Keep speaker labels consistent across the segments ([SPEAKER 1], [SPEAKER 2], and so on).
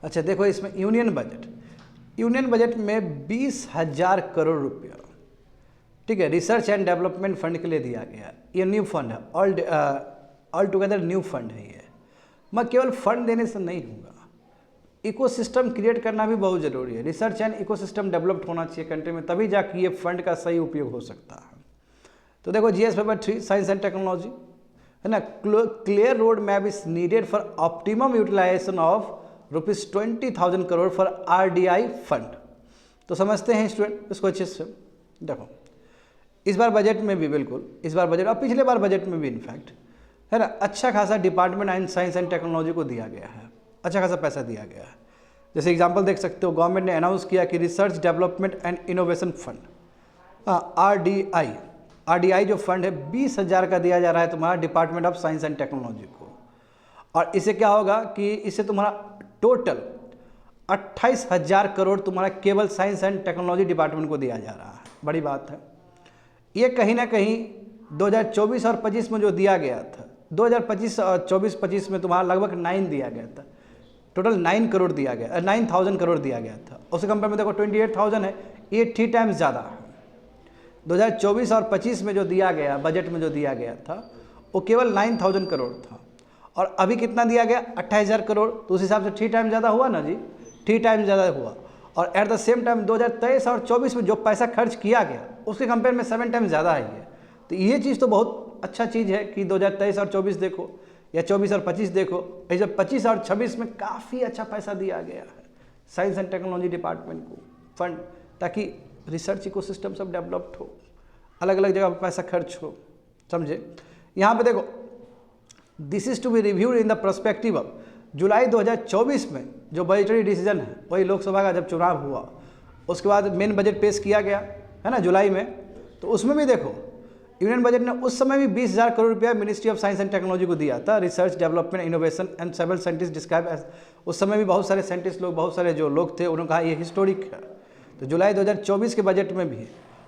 [SPEAKER 1] अच्छा देखो, इसमें यूनियन बजट में 20,000 करोड़ रुपया, ठीक है, रिसर्च एंड डेवलपमेंट फंड के लिए दिया गया। ये न्यू फंड है, ऑल टुगेदर न्यू फंड है ये। मैं केवल फंड देने से नहीं होगा, इकोसिस्टम क्रिएट करना भी बहुत ज़रूरी है। रिसर्च एंड इकोसिस्टम डेवलप्ड होना चाहिए कंट्री में, तभी जाके ये फंड का सही उपयोग हो सकता है। तो देखो GS paper 3 science and technology है ना, clear road map is needed for optimum utilisation of ₹20,000 crore for RDI fund. तो समझते हैं स्टूडेंट इसको अच्छे से। देखो इस बार बजट में भी, बिल्कुल इस बार बजट और पिछले बार बजट में भी इनफैक्ट है ना, अच्छा खासा department and science and Technology को दिया गया है, अच्छा खासा पैसा दिया गया है। जैसे एग्जांपल देख सकते हो, गवर्नमेंट ने अनाउंस किया कि research development and innovation fund RDI जो फंड है 20,000 का दिया जा रहा है तुम्हारा department of Science and Technology को। और इससे क्या होगा कि इससे तुम्हारा टोटल 28,000 करोड़ तुम्हारा केवल साइंस एंड टेक्नोलॉजी डिपार्टमेंट को दिया जा रहा है। बड़ी बात है ये। कहीं ना कहीं 2024 और 25 में जो दिया गया था, 2025 और 24-25 में तुम्हारा लगभग 9 दिया गया था, टोटल 9 करोड़ दिया गया, 9,000 करोड़ दिया गया था। उसके कंपेयर में देखो 28,000 है, ये 3 टाइम्स ज़्यादा है। 2024 और 25 में जो दिया गया, बजट में जो दिया गया था वो केवल 9,000 करोड़ था, और अभी कितना दिया गया 28,000 करोड़। तो उस हिसाब से 3 टाइम्स ज़्यादा हुआ ना जी, 3 टाइम्स ज़्यादा हुआ। और एट द सेम टाइम 2023 और 24 में जो पैसा खर्च किया गया उसके कंपेयर में 7 टाइम्स ज़्यादा है ये। तो ये चीज़ तो बहुत अच्छा चीज़ है कि 2023 और 24 देखो, या 24 और 25 देखो, ऐसे 25 और 26 में काफ़ी अच्छा पैसा दिया गया है साइंस एंड टेक्नोलॉजी डिपार्टमेंट को फंड, ताकि रिसर्च इकोसिस्टम सब डेवलप्ड हो, अलग अलग जगह पर पैसा खर्च हो, समझे। यहाँ पे देखो, this is to be reviewed in the perspective of July 2024 में जो बजटरी डिसीजन है, वही लोकसभा का जब चुनाव हुआ उसके बाद मेन बजट पेश किया गया है ना जुलाई में। तो उसमें भी देखो यूनियन बजट ने उस समय भी 20,000 करोड़ रुपया Ministry of Science and Technology को दिया था। Research development innovation and several scientist describe as, उस समय भी बहुत सारे साइंटिस्ट लोग, बहुत सारे जो लोग थे उन्होंने कहा ये हिस्टोरिक है। तो जुलाई 2024 के बजट में भी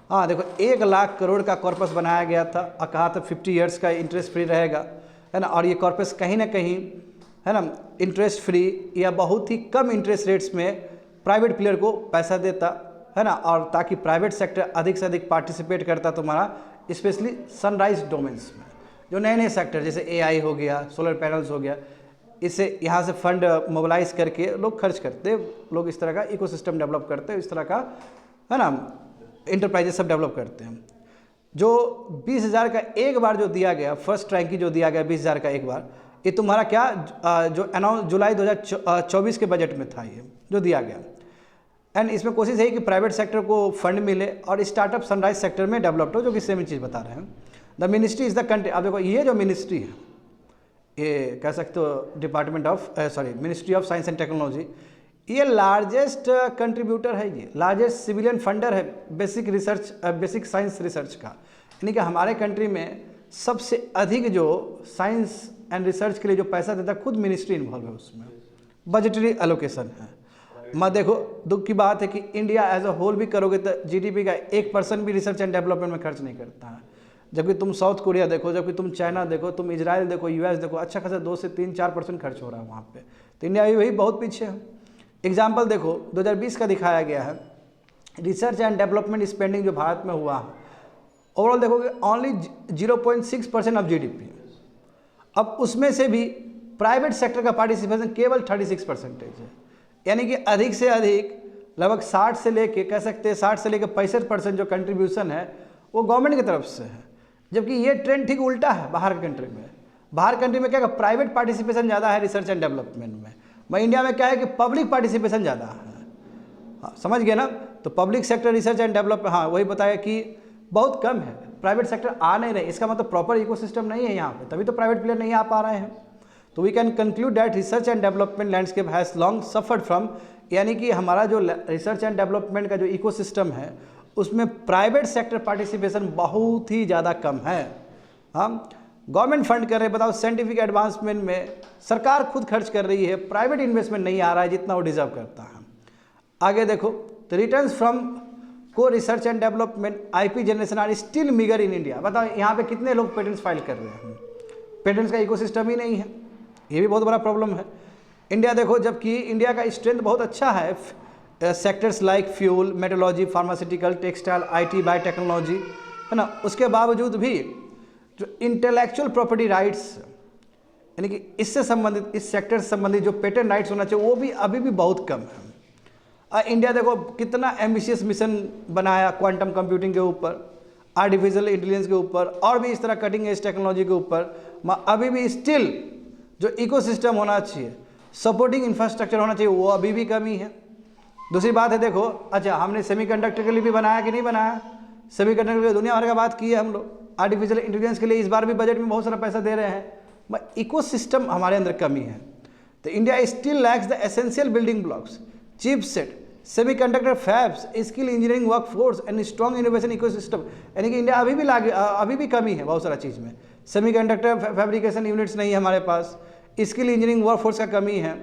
[SPEAKER 1] हाँ देखो 1 लाख करोड़ का कॉर्पस बनाया गया था और कहा था 50 ईयर्स का इंटरेस्ट फ्री रहेगा है ना। और ये कॉर्पस कहीं ना कहीं है ना इंटरेस्ट फ्री या बहुत ही कम इंटरेस्ट रेट्स में प्राइवेट प्लेयर को पैसा देता है ना, और ताकि प्राइवेट सेक्टर अधिक से अधिक पार्टिसिपेट करता तुम्हारा, स्पेशली सनराइज डोमेन्स में जो नए नए सेक्टर जैसे एआई हो गया, सोलर पैनल्स हो गया, इससे यहाँ से फंड मोबिलाइज करके लोग खर्च करते, लोग इस तरह का इकोसिस्टम डेवलप करते हैं, इस तरह का है ना इंटरप्राइजेस सब डेवलप करते हैं। जो 20,000 का एक बार जो दिया गया, फर्स्ट रैंक की जो दिया गया 20,000 का एक बार, ये तुम्हारा क्या जो अनाउंस जुलाई 2024 के बजट में था ये जो दिया गया। एंड इसमें कोशिश है कि प्राइवेट सेक्टर को फंड मिले और स्टार्टअप सनराइज सेक्टर में डेवलप्ड हो, जो कि सेम चीज़ बता रहे हैं। The ministry is the country, आप देखो ये जो मिनिस्ट्री है, ये कह सकते हो department of ministry of Science and technology, ये लार्जेस्ट कंट्रीब्यूटर है, ये लार्जेस्ट सिविलियन फंडर है basic research, basic science research का। यानी कि हमारे कंट्री में सबसे अधिक जो साइंस एंड रिसर्च के लिए जो पैसा देता है खुद मिनिस्ट्री इन्वॉल्व है, उसमें बजटरी एलोकेशन है। मैं देखो दुख की बात है कि इंडिया एज अ होल भी करोगे तो जीडीपी का 1% भी रिसर्च एंड डेवलपमेंट में खर्च नहीं करता है। जबकि तुम साउथ कोरिया देखो, जबकि तुम चाइना देखो, तुम इजराइल देखो, यूएस देखो, अच्छा खासा 2 से 3-4% खर्च हो रहा है वहाँ पे। तो इंडिया भी वही बहुत पीछे है। एग्जाम्पल देखो 2020 का दिखाया गया है, रिसर्च एंड डेवलपमेंट स्पेंडिंग जो भारत में हुआ है ओवरऑल देखोगे ओनली 0.6% ऑफ जीडीपी। अब उसमें से भी प्राइवेट सेक्टर का पार्टिसिपेशन केवल 36% है, यानी कि अधिक से अधिक लगभग 60 से लेके कह सकते हैं 60 से लेकर 65% जो कंट्रीब्यूशन है वो गवर्नमेंट की तरफ से है। जबकि ये ट्रेंड ठीक उल्टा है बाहर के कंट्री में। बाहर कंट्री में क्या है, प्राइवेट पार्टिसिपेशन ज़्यादा है रिसर्च एंड डेवलपमेंट में। मैं इंडिया में क्या है कि पब्लिक पार्टिसिपेशन ज़्यादा है। हाँ समझ गए ना। तो public sector research and development, हाँ वही बताया कि बहुत कम है, प्राइवेट सेक्टर आ नहीं रहे। इसका मतलब प्रॉपर इकोसिस्टम नहीं है यहाँ पे, तभी तो प्राइवेट प्लेयर नहीं आ पा रहे हैं। तो we can conclude that research and development landscape has long suffered from, यानी कि हमारा जो रिसर्च एंड डेवलपमेंट का जो इकोसिस्टम है उसमें प्राइवेट सेक्टर पार्टिसिपेशन बहुत ही ज़्यादा कम है। हम गवर्नमेंट फंड कर रहे हैं, बताओ साइंटिफिक एडवांसमेंट में सरकार खुद खर्च कर रही है, प्राइवेट इन्वेस्टमेंट नहीं आ रहा है जितना वो डिजर्व करता है। आगे देखो, तो रिटर्न्स फ्रॉम को research and development IP generation are still meagre in India. बताओ यहाँ पे कितने लोग पेटेंट्स फाइल कर रहे हैं, पेटेंट्स का इकोसिस्टम ही नहीं है, ये भी बहुत बड़ा प्रॉब्लम है। इंडिया देखो, जबकि इंडिया का स्ट्रेंथ बहुत अच्छा है sectors like fuel, मेटोलॉजी, pharmaceutical, textile, IT, biotechnology, है ना, उसके बावजूद भी जो इंटेलेक्चुअल प्रॉपर्टी राइट्स यानी कि इससे संबंधित, इस सेक्टर से संबंधित जो पेटेंट राइट्स होना चाहिए वो भी अभी भी बहुत कम है। इंडिया देखो कितना एम्बिशियस मिशन बनाया क्वांटम कंप्यूटिंग के ऊपर, आर्टिफिशियल इंटेलिजेंस के ऊपर और भी इस तरह कटिंग एज टेक्नोलॉजी के ऊपर, अभी भी स्टिल जो इकोसिस्टम होना चाहिए, सपोर्टिंग इंफ्रास्ट्रक्चर होना चाहिए, वो अभी भी कमी है। दूसरी बात है देखो, अच्छा हमने सेमीकंडक्टर के लिए भी बनाया कि नहीं बनाया, सेमीकंडक्टर के लिए दुनिया भर का बात की है हम लोग, आर्टिफिशियल इंटेलिजेंस के लिए इस बार भी बजट में बहुत सारा पैसा दे रहे हैं, इकोसिस्टम हमारे अंदर कमी है। तो India still lakhs the essential building blocks, chipset, semiconductor fabs, skill engineering workforce and strong innovation ecosystem, यानी कि इंडिया अभी भी कमी है बहुत सारा चीज़ में। सेमीकंडक्टर फैब्रिकेशन यूनिट्स नहीं है हमारे पास, स्किल इंजीनियरिंग वर्कफोर्स का कमी है।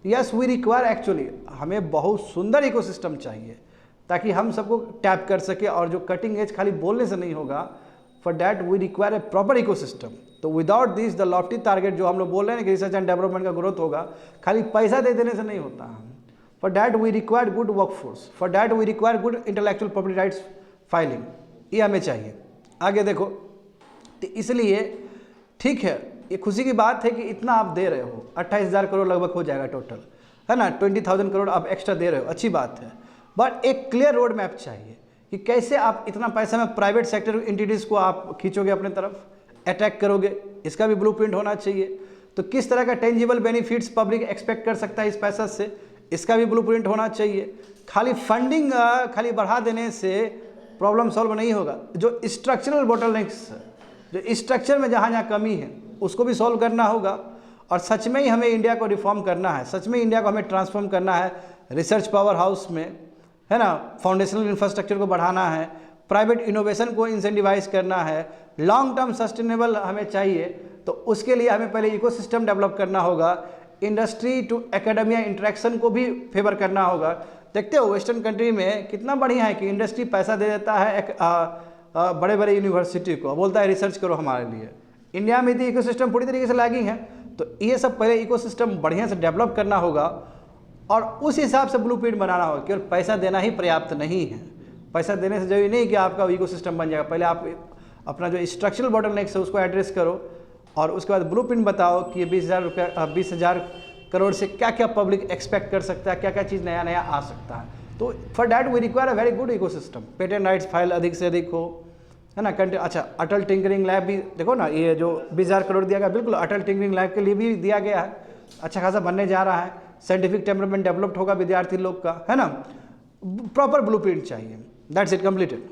[SPEAKER 1] यस वी रिक्वायर, एक्चुअली हमें बहुत सुंदर इकोसिस्टम चाहिए ताकि हम सबको टैप कर सके, और जो कटिंग एज खाली बोलने से नहीं होगा, for that we require a proper ecosystem. तो without this the lofty target जो हम लोग बोल रहे हैं कि रिसर्च एंड डेवलपमेंट का ग्रोथ होगा, खाली पैसा दे देने से नहीं होता। For that we require good workforce, for that we require good intellectual property rights filing, ये हमें चाहिए। आगे देखो, तो इसलिए ठीक है, ये खुशी की बात है कि इतना आप दे रहे हो, 28,000 करोड़ लगभग हो जाएगा टोटल, है ना, 20,000 करोड़ आप एक्स्ट्रा दे रहे हो, अच्छी बात है। बट एक क्लियर रोड मैप चाहिए कि कैसे आप इतना पैसा में प्राइवेट सेक्टर एंटिटीज़ को आप खींचोगे अपने तरफ, अटैक करोगे, इसका भी ब्लूप्रिंट होना चाहिए। तो किस तरह का टेंजिबल बेनिफिट्स पब्लिक एक्सपेक्ट कर सकता है इस पैसा से, इसका भी ब्लूप्रिंट होना चाहिए। खाली फंडिंग खाली बढ़ा देने से प्रॉब्लम सॉल्व नहीं होगा। जो स्ट्रक्चरल बोटलनेक्स, जो स्ट्रक्चर में जहाँ जहाँ कमी है उसको भी सॉल्व करना होगा। और सच में ही हमें इंडिया को रिफॉर्म करना है, सच में इंडिया को हमें ट्रांसफॉर्म करना है रिसर्च पावर हाउस में, है ना, फाउंडेशनल इंफ्रास्ट्रक्चर को बढ़ाना है, प्राइवेट इनोवेशन को इंसेंटिवाइज करना है, लॉन्ग टर्म सस्टेनेबल हमें चाहिए। तो उसके लिए हमें पहले इकोसिस्टम डेवलप करना होगा, इंडस्ट्री टू एकेडमिया इंटरेक्शन को भी फेवर करना होगा। देखते हो वेस्टर्न कंट्री में कितना बढ़िया है कि इंडस्ट्री पैसा दे देता है बड़े बड़े यूनिवर्सिटी को, बोलता है रिसर्च करो हमारे लिए। इंडिया में भी इकोसिस्टम पूरी तरीके से लैगिंग है। तो ये सब पहले इकोसिस्टम बढ़िया से डेवलप करना होगा और उस हिसाब से ब्लूप्रिंट बनाना होगा। केवल पैसा देना ही पर्याप्त नहीं है, पैसा देने से जरूरी नहीं कि आपका इकोसिस्टम बन जाएगा। पहले आप अपना जो स्ट्रक्चरल बॉटलनेक्स है उसको एड्रेस करो और उसके बाद ब्लूप्रिंट बताओ कि 20,000 करोड़ से क्या क्या पब्लिक एक्सपेक्ट कर सकता है, क्या क्या चीज़ नया नया आ सकता है। तो for that we require a very good ecosystem, patent rights file अधिक से अधिक हो, है ना। अच्छा, अटल टिंकरिंग लैब भी देखो ना, ये जो 20,000 करोड़ दिया गया, बिल्कुल अटल टिंकरिंग लैब के लिए भी दिया गया है, अच्छा खासा बनने जा रहा है। साइंटिफिक टेम्परामेंट डेवलप्ड होगा विद्यार्थी लोग का, है ना। प्रॉपर ब्लूप्रिंट चाहिए। That's it, completed.